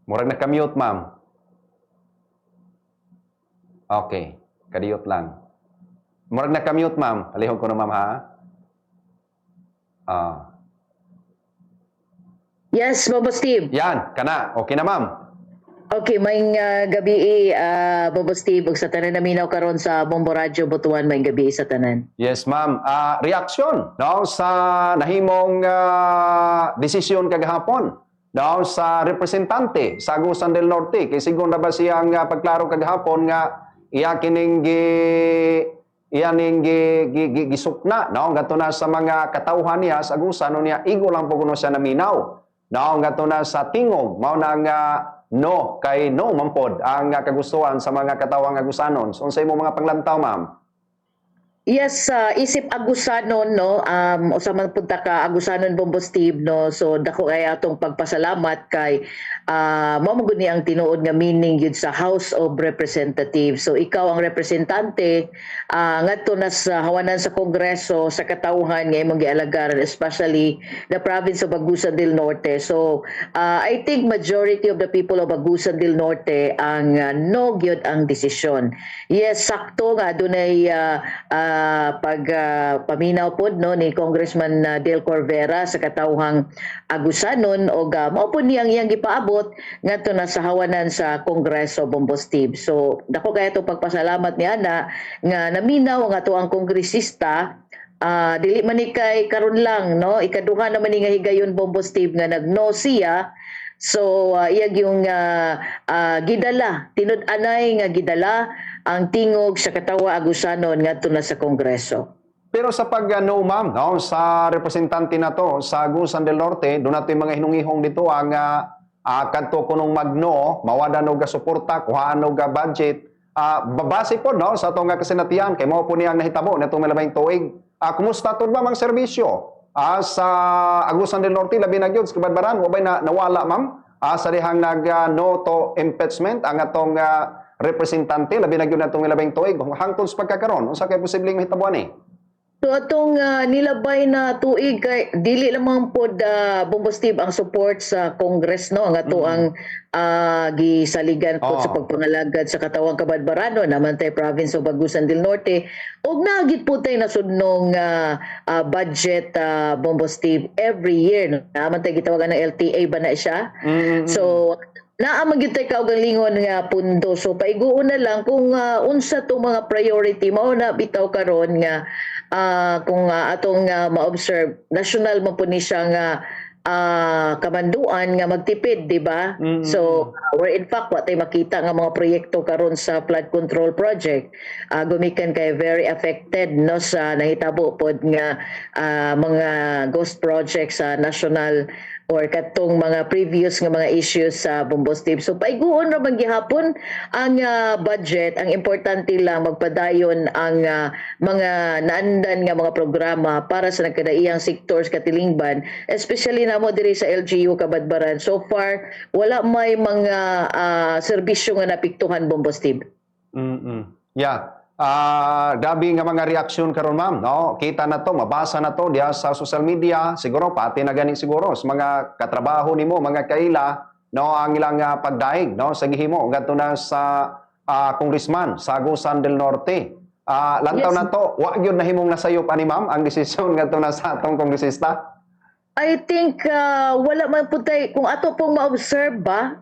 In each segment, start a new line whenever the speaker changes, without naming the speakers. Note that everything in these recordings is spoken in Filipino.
Murag na-commute, ma'am. Okay. Kadiyot lang. Murag na-commute, ma'am. Palihog ko na, ma'am, ha? Ah.
Yes, Bobo Steve.
Yan, kana. Okay na, ma'am.
Okay, may gabi Bobo Steve, ug sa tanan naminaw karon sa Bombo Radio Butuan, may gabi sa tanan.
Yes, ma'am. Reaksyon no, sa nahimong desisyon kagahapon no, sa representante sa Agusan del Norte. Kay sigon na ba siyang pagklaro kagahapon nga iya kining gisukna no, gato na sa mga katawhan niya sa Agusan no, niya igo lang po kuno siya naminaw. No, gato na sa tingog mao nang no kay no mampod ang kagustuhan sa mga katawang Agusanon. So sa imo mga paglantaw, ma'am?
Yes, isip Agusanon no, usa man punta ka Agusanon Bombo Steve no. So dako kay atong pagpasalamat kay mao man gud ni ang tinuod nga meaning gyud sa House of Representatives. So ikaw ang representante ngadto na sa hawanan sa Kongreso sa katawhan nga imong gialagaran, especially the province of Agusan del Norte. So I think majority of the people of Agusan del Norte ang no gyud ang desisyon. Yes, sakto nga dunay paminaw pod no ni Congressman Del Corvera sa katawhang Agusanon o mao pod niyang iyang gipaabot ngadto na sa hawanan sa Kongreso, Bombo Steve. So dako kay ato pagpasalamat niya na nga naminaw ang ato ang kongresista. Dili man ni kay karon lang no, ikaduha naman ni nga higayon, Bombo Steve, nga nagno siya. So iyag yung gidala, tinud-anay nga gidala ang tingog sa katawa Agusanon ngadto na sa Kongreso.
Pero sa pag-no, ma'am, no, sa representante na to sa Agusan del Norte, doon natin mga hinungihong dito ang kadto kunong magno, mawada no ga suporta, kuhaan no ga budget. Babase po no, sa itong kasinatian, kay mao po niyang nahitabo na itong malabing tuig. Kumusta to ba mang serbisyo? Sa Agusan del Norte, labi na gyud sa Kabadbaran, wabay na nawala, ma'am, sa dihang no to impeachment ang atong representante, labi na gyud na itong labing tuig, hangtod sa pagkakaroon, unsa kay posibleng mahitabuan ni?
So atong nilabay na tuig kay dili lamang pod Bombo Steve ang support sa Congress no, ang ato ang gisaligan pod sa pagpangalagad sa katawang Kabadbarano naman tay province of Agusan del Norte, ug nagit po tay nasudnong budget, Bombo Steve, every year no, naman tay gitawagan ng LTA ba na siya. So naamag yun tayo kaugalingon nga pundo. So paiguon na lang kung unsa to mga priority mao na bitaw karon nga kung atong ma-observe, national man po ni siya nga kamanduan nga magtipid, di ba? So we're in fact wa tay makita nga mga proyekto karon sa flood control project gumikan kay very affected no sa nahitabo pod nga mga ghost projects sa national or katong mga previous nga mga issues sa Bombo Steve. So paiguon ra man gihapon ang budget. Ang importante lang magpadayon ang mga naandan nga mga programa para sa nagkadaiyang sectors katilingban, especially na mo diri sa LGU Kabadbaran. So far wala may mga serbisyo nga napiktuhan, Bombo Steve.
Yeah. Gabi nga mga reaksyon karon, ma'am, no? Kita na to, mabasa na to diya sa social media, siguro pati na gani siguro sa mga katrabaho nimo, mga kaila, no, ang ilang pagdaig, no, sa gihimo ngadto na sa congressman sa Agusan del Norte. Lantaw na to, wa gyud nahimong nasayop ani, ma'am, ang desisyon ngadto na sa atong kongresista.
I think wala man po tayo, kung ato pong ma-observe ba,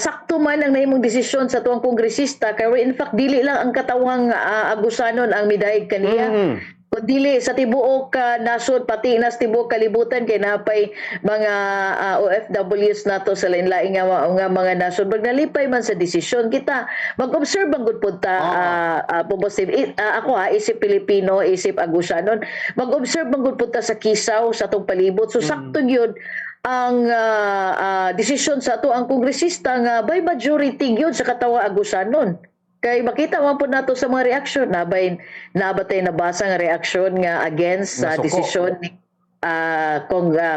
sakto man ang nahimong desisyon sa tuwang kongresista, kaya in fact dili lang ang katawang Agusanon ang midayeg kaniya. Kung dili sa tibuok nasod, pati na sa tibuok kalibutan, kay napay mga OFWs nato sa lain-laing nga mga nasod. Magnalipay man sa desisyon, kita mag-observe ang good punta, ako isip Pilipino, isip Agusanon, mag-observe ang good punta sa kisaw, sa itong palibot. So sakto yun ang desisyon sa ato ang kongresista nga by majority yun sa katawa Agusanon. Kay makita man po nato sa mga reaksyon, nabatay nabasa nga reaksyon nga against sa desisyon ni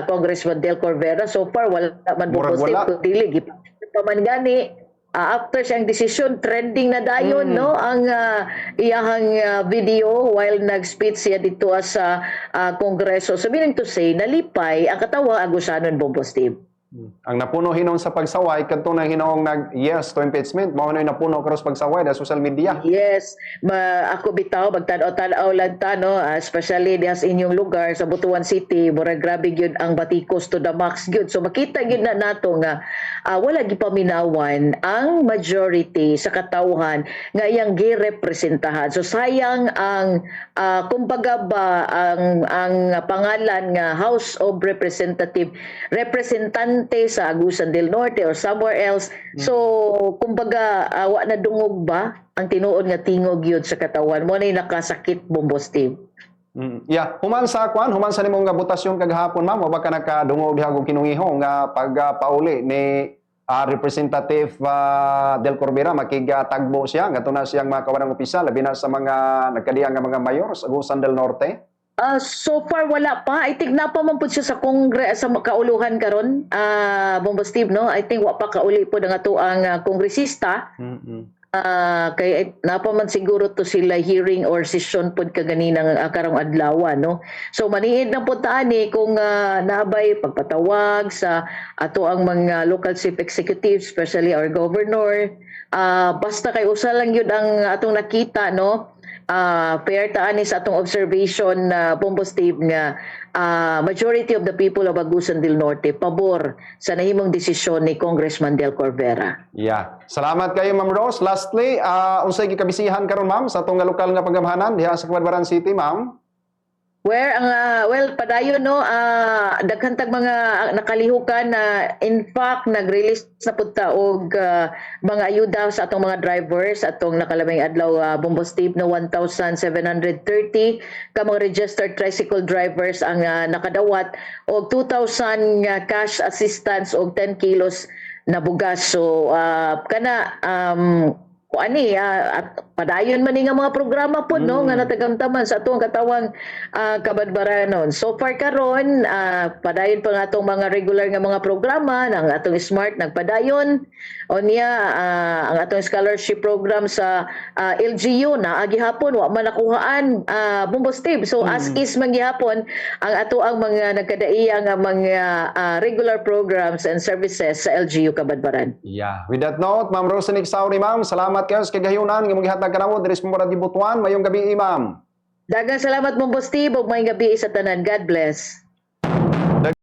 Congressman Del Corvera. So far wala man po positive dili pa man gani. After siyang desisyon, trending na dayon no ang iyahang video while nag-speech siya dito sa Kongreso. So meaning to say, nalipay ang katawa Agusanon, Bombo Steve.
Ang napuno hinon sa pagsaway kadto na hinoong nag-yes to impeachment mao na napuno karon sa pagsaway sa social media.
Yes, ako bitaw magtanaw-tanaw lang ta no, especially diha sa inyong lugar sa Butuan City, mura grabe gyud ang batikos to the max gyud. So makita gyud na nato nga wala gipaminawan ang majority sa katawhan nga iyang girepresentahan. So sayang ang kumbaga ba ang pangalan nga House of Representante sa Agusan del Norte or somewhere else. So kumbaga wa na dungog ba ang tinuod nga tingog yun sa katawan mo na nakasakit, Bombo Steve.
Yeah, human sa nimong nga butasyon kagahapon ma'am, wa ba ka nakadungog diha og kinungihong nga pagpauli ni Representative Del Corbera makigatagbo siya ngadto na siyang mga kawanang opisyal labi na sa mga nagkadiyang nga mga mayor sa Agusan del Norte.
So far wala pa. I think napa man pud siya sa Congress sa kauluhan karon. Bombo Steve no. I think wa pa kauli po ang ato ang kongresista. Kay napa man siguro to sila hearing or session pud kaganinang karong adlaw no. So maniid na pud ani kung naabay pagpatawag sa ato ang mga local chief executives, especially our governor. Basta kay usa lang yun ang atong nakita no. Fair taani sa atong observation na Bombo Steve nga majority of the people of Agusan del Norte pabor sa nahimong desisyon ni Congressman Del Corbera.
Yeah. Salamat kayo Ma'am Rose. Lastly, unsay gikabisihan karon ma'am sa atong lokal nga paggamhanan diha sa Cabanatuan City ma'am?
Well, padayon no, daghan tag mga nakalihukan na in fact nag-release na pud ta og mga ayuda sa atong mga drivers atong nakalabing adlaw Bombo Steve no 1,730 ka mga registered tricycle drivers ang nakadawat og 2,000 cash assistance og 10 kilos na bugas. So kana at padayon man nga mga programa po no nga natagamtaman sa atong katawang Kabadbaranon. So far karon padayon pa nga atong mga regular nga mga programa ng atong Smart nagpadayon o niya ang atong scholarship program sa LGU na gihapon wa man nakuhaan Bombo Steve. So as is man gihapon ang ato ang mga nagkadaiya nga mga regular programs and services sa LGU Kabadbaran.
Yeah. With that note, Ma'am Rosanic Sauri ma'am, salamat kayo sa kagayunan nga magihatag kanamo diri sa Murad di Butuan. Mayong gabi ma'am.
Daghang salamat Bombo Steve ug maayong gabi sa tanan. God bless.